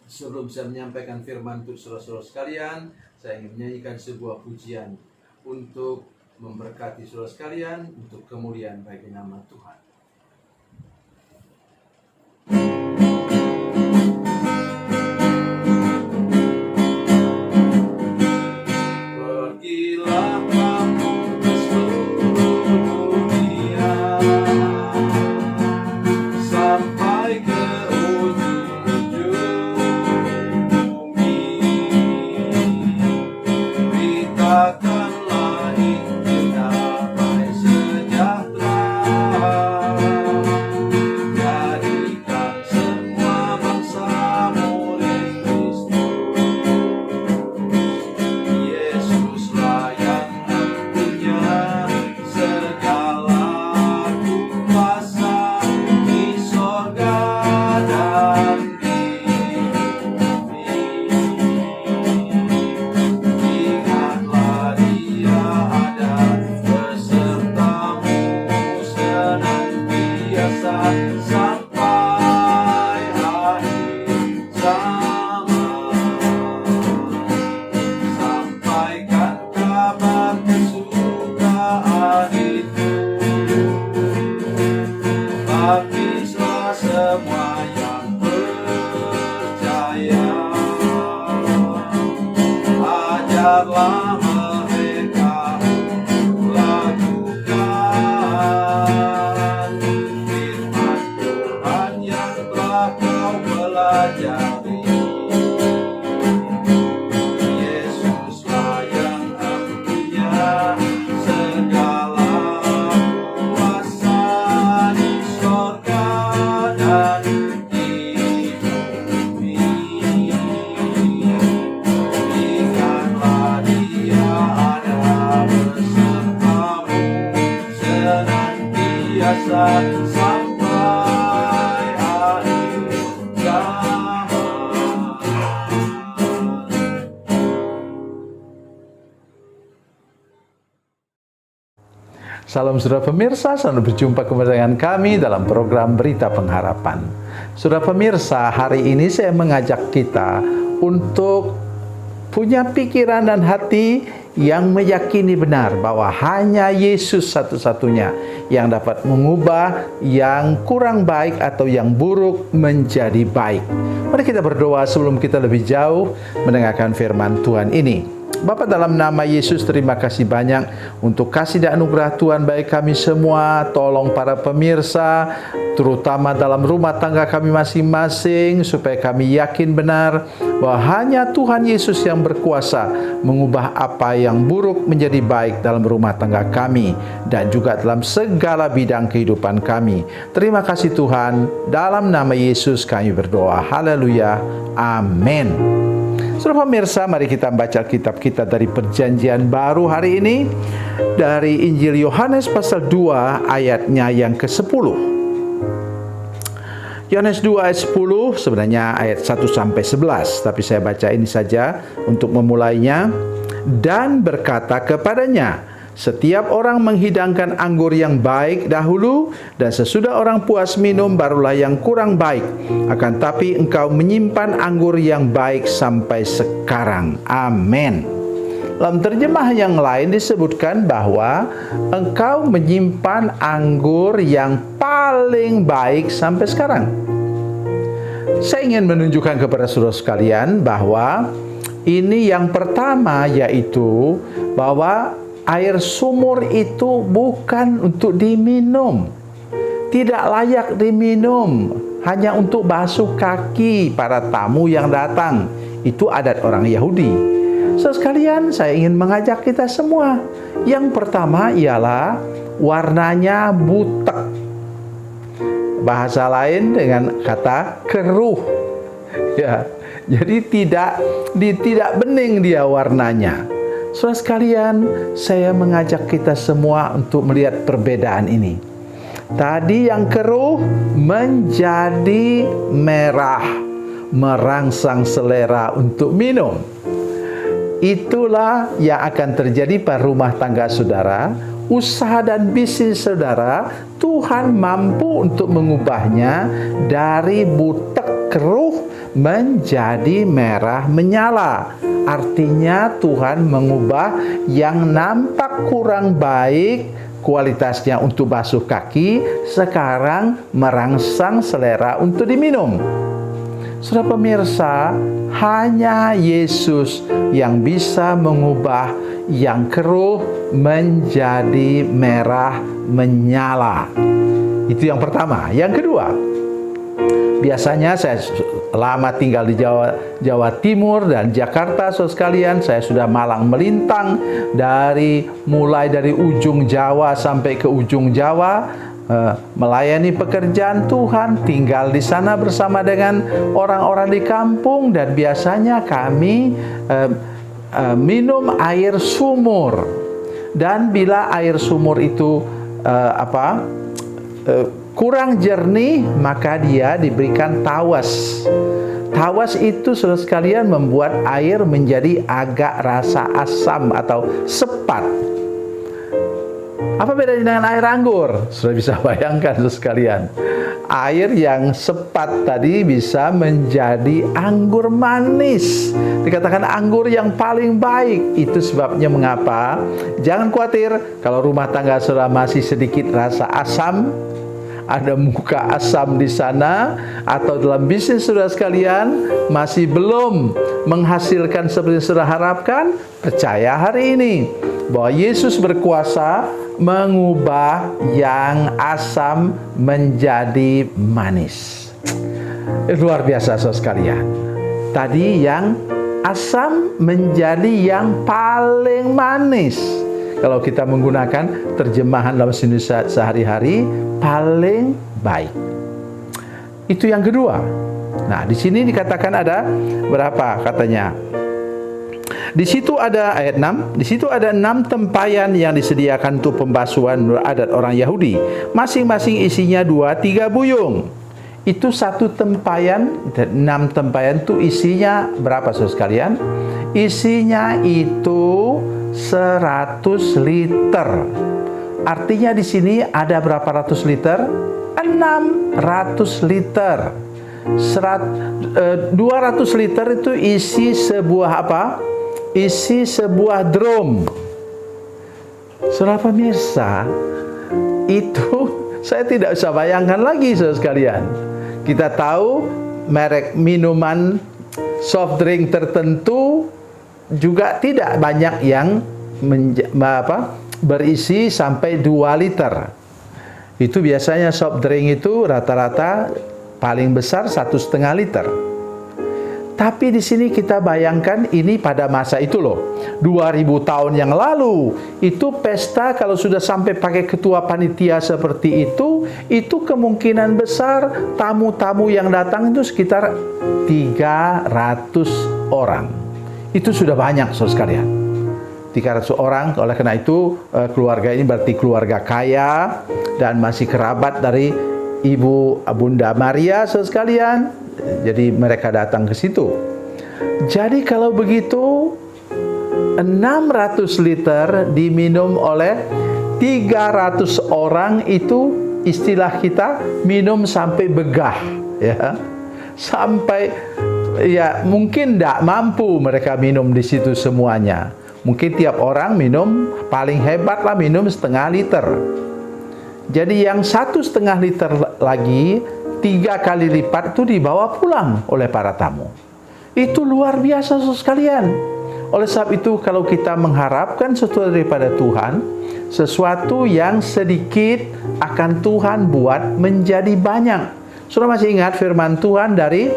Sebelum saya menyampaikan firman untuk saudara-saudara sekalian, saya ingin menyanyikan sebuah pujian untuk memberkati saudara sekalian, untuk kemuliaan bagi nama Tuhan. Pergilah kamu ke seluruh dunia, sampai ke ujung bumi. Beritakanlah Injil damai sejahtera, jadikan semua bangsa murid Kristus. Yesuslah yang punya segala kuasa di sorga dan di bumi. Ingatlah Dia ada besertamu senantiasa sampai akhir zaman. Sampaikan kabar kesukaan itu, baptislah semua yang percaya. Ajarlah mereka untuk lakukan firman Tuhan yang telah kau pelajari. Yesuslah yang punya segala kuasa di sorga dan di bumi. Ingatlah Dia ada besertamu senantiasa sampai akhir zaman. Salam saudara pemirsa, selamat berjumpa kembali dengan kami dalam program Berita Pengharapan. Saudara pemirsa, hari ini saya mengajak kita untuk punya pikiran dan hati yang meyakini benar bahwa hanya Yesus satu-satunya yang dapat mengubah yang kurang baik atau yang buruk menjadi baik. Mari kita berdoa sebelum kita lebih jauh mendengarkan firman Tuhan ini. Bapa, dalam nama Yesus, terima kasih banyak untuk kasih dan anugerah Tuhan bagi kami semua. Tolong para pemirsa, terutama dalam rumah tangga kami masing-masing, supaya kami yakin benar bahwa hanya Tuhan Yesus yang berkuasa mengubah apa yang buruk menjadi baik dalam rumah tangga kami dan juga dalam segala bidang kehidupan kami. Terima kasih Tuhan, dalam nama Yesus kami berdoa. Haleluya. Amin. Saudara pemirsa, mari kita baca kitab kita dari Perjanjian Baru hari ini dari Injil Yohanes pasal 2 ayatnya yang ke-10. Yohanes 2 ayat 10, sebenarnya ayat 1 sampai 11, tapi saya baca ini saja untuk memulainya. Dan berkata kepadanya, setiap orang menghidangkan anggur yang baik dahulu, dan sesudah orang puas minum barulah yang kurang baik. Akan tapi engkau menyimpan anggur yang baik sampai sekarang. Amin. Dalam terjemah yang lain disebutkan bahwa engkau menyimpan anggur yang paling baik sampai sekarang. Saya ingin menunjukkan kepada saudara sekalian bahwa ini yang pertama, yaitu bahwa air sumur itu bukan untuk diminum, tidak layak diminum, hanya untuk basuh kaki para tamu yang datang. Itu adat orang Yahudi. Sekalian, saya ingin mengajak kita semua. Yang pertama ialah warnanya butek. Bahasa lain dengan kata keruh. Ya, jadi tidak bening dia warnanya. Saudara sekalian, saya mengajak kita semua untuk melihat perbedaan ini. Tadi yang keruh menjadi merah, merangsang selera untuk minum. Itulah yang akan terjadi pada rumah tangga saudara, usaha dan bisnis saudara. Tuhan mampu untuk mengubahnya dari butek keruh menjadi merah menyala. Artinya Tuhan mengubah yang nampak kurang baik kualitasnya untuk basuh kaki, sekarang merangsang selera untuk diminum. Saudara pemirsa, hanya Yesus yang bisa mengubah yang keruh menjadi merah menyala. Itu yang pertama. Yang kedua, biasanya saya lama tinggal di Jawa Timur dan Jakarta, saudara sekalian. Saya sudah malang melintang mulai dari ujung Jawa sampai ke ujung Jawa, melayani pekerjaan Tuhan, tinggal di sana bersama dengan orang-orang di kampung, dan biasanya kami minum air sumur. Dan bila air sumur itu kurang jernih, maka dia diberikan tawas. Tawas itu, saudara sekalian, membuat air menjadi agak rasa asam atau sepat. Apa bedanya dengan air anggur? Sudah bisa bayangkan, saudara sekalian. Air yang sepat tadi bisa menjadi anggur manis. Dikatakan anggur yang paling baik. Itu sebabnya mengapa jangan khawatir kalau rumah tangga saudara masih sedikit rasa asam, ada muka asam di sana, atau dalam bisnis saudara sekalian masih belum menghasilkan seperti yang saudara harapkan. Percaya hari ini bahwa Yesus berkuasa mengubah yang asam menjadi manis. Luar biasa saudara sekalian. Tadi yang asam menjadi yang paling manis. Kalau kita menggunakan terjemahan dalam Indonesia sehari-hari, paling baik. Itu yang kedua. Nah, di sini dikatakan ada berapa katanya? Di situ ada ayat 6, di situ ada 6 tempayan yang disediakan untuk pembasuhan menurut adat orang Yahudi. Masing-masing isinya 2-3 buyung. Itu satu tempayan, 6 tempayan itu isinya berapa saudara sekalian? Isinya itu 100 liter. Artinya di sini ada berapa ratus liter? 600 liter. 200 liter itu isi sebuah apa? Isi sebuah drum. Saudara pemirsa, itu saya tidak bisa bayangkan lagi saudara sekalian. Kita tahu merek minuman soft drink tertentu juga tidak banyak yang berisi sampai 2 liter. Itu biasanya soft drink itu rata-rata paling besar 1,5 liter. Tapi di sini kita bayangkan ini pada masa itu loh, 2000 tahun yang lalu, itu pesta kalau sudah sampai pakai ketua panitia seperti itu kemungkinan besar tamu-tamu yang datang itu sekitar 300 orang. Itu sudah banyak saudara sekalian. 300 orang, oleh karena itu keluarga ini berarti keluarga kaya dan masih kerabat dari Ibu Bunda Maria saudara sekalian. Jadi mereka datang ke situ. Jadi kalau begitu 600 liter diminum oleh 300 orang, itu istilah kita minum sampai begah, ya. Sampai ya mungkin tidak mampu mereka minum di situ semuanya. Mungkin tiap orang minum paling hebat lah minum 0,5 liter. Jadi yang 1,5 liter lagi 3 kali lipat itu dibawa pulang oleh para tamu. Itu luar biasa sekalian. Oleh sebab itu kalau kita mengharapkan sesuatu daripada Tuhan, sesuatu yang sedikit akan Tuhan buat menjadi banyak. Saudara masih ingat firman Tuhan dari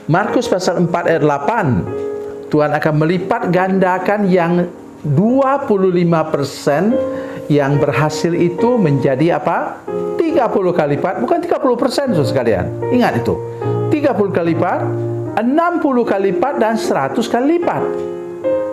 Markus pasal 4 ayat 8. Tuhan akan melipat gandakan yang 25% yang berhasil itu menjadi apa? 30 kali lipat, bukan 30% saudara sekalian. Ingat itu. 30 kali lipat, 60 kali lipat, dan 100 kali lipat.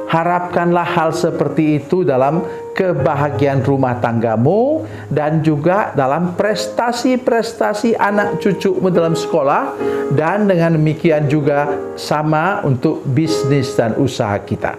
Harapkanlah hal seperti itu dalam kebahagiaan rumah tanggamu dan juga dalam prestasi-prestasi anak cucumu dalam sekolah, dan dengan demikian juga sama untuk bisnis dan usaha kita.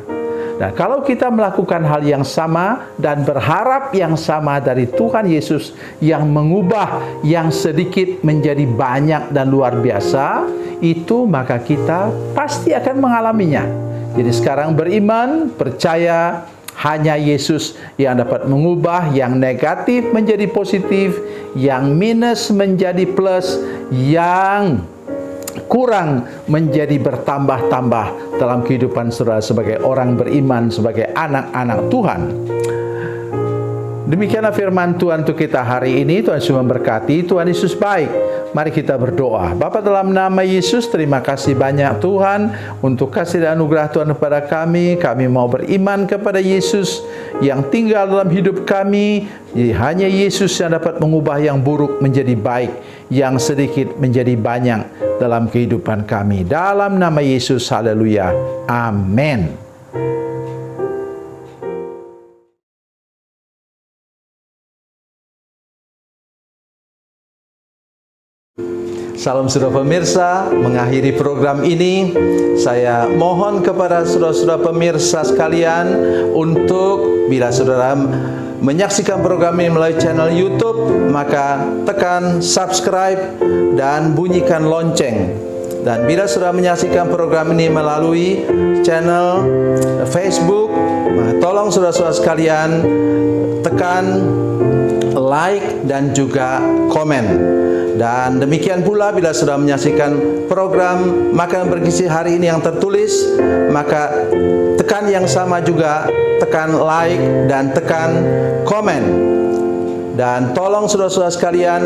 Dan kalau kita melakukan hal yang sama dan berharap yang sama dari Tuhan Yesus yang mengubah yang sedikit menjadi banyak dan luar biasa, itu maka kita pasti akan mengalaminya. Jadi sekarang beriman, percaya hanya Yesus yang dapat mengubah yang negatif menjadi positif, yang minus menjadi plus, yang kurang menjadi bertambah-tambah dalam kehidupan saudara sebagai orang beriman, sebagai anak-anak Tuhan. Demikianlah firman Tuhan untuk kita hari ini. Tuhan Yesus memberkati. Tuhan Yesus baik. Mari kita berdoa. Bapa, dalam nama Yesus, terima kasih banyak Tuhan untuk kasih dan anugerah Tuhan kepada kami. Kami mau beriman kepada Yesus yang tinggal dalam hidup kami. Hanya Yesus yang dapat mengubah yang buruk menjadi baik, yang sedikit menjadi banyak dalam kehidupan kami. Dalam nama Yesus, haleluya. Amin. Salam saudara pemirsa, mengakhiri program ini saya mohon kepada saudara-saudara pemirsa sekalian untuk bila saudara menyaksikan program ini melalui channel YouTube, maka tekan subscribe dan bunyikan lonceng. Dan bila saudara menyaksikan program ini melalui channel Facebook, tolong saudara-saudara sekalian tekan like dan juga komen. Dan demikian pula bila sudah menyaksikan program Makanan Bergizi hari ini yang tertulis, maka tekan yang sama juga, tekan like dan tekan komen. Dan tolong saudara-saudara sekalian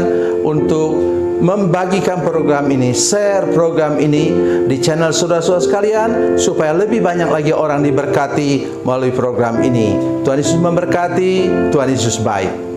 untuk membagikan program ini, share program ini di channel saudara-saudara sekalian, supaya lebih banyak lagi orang diberkati melalui program ini. Tuhan Yesus memberkati, Tuhan Yesus baik.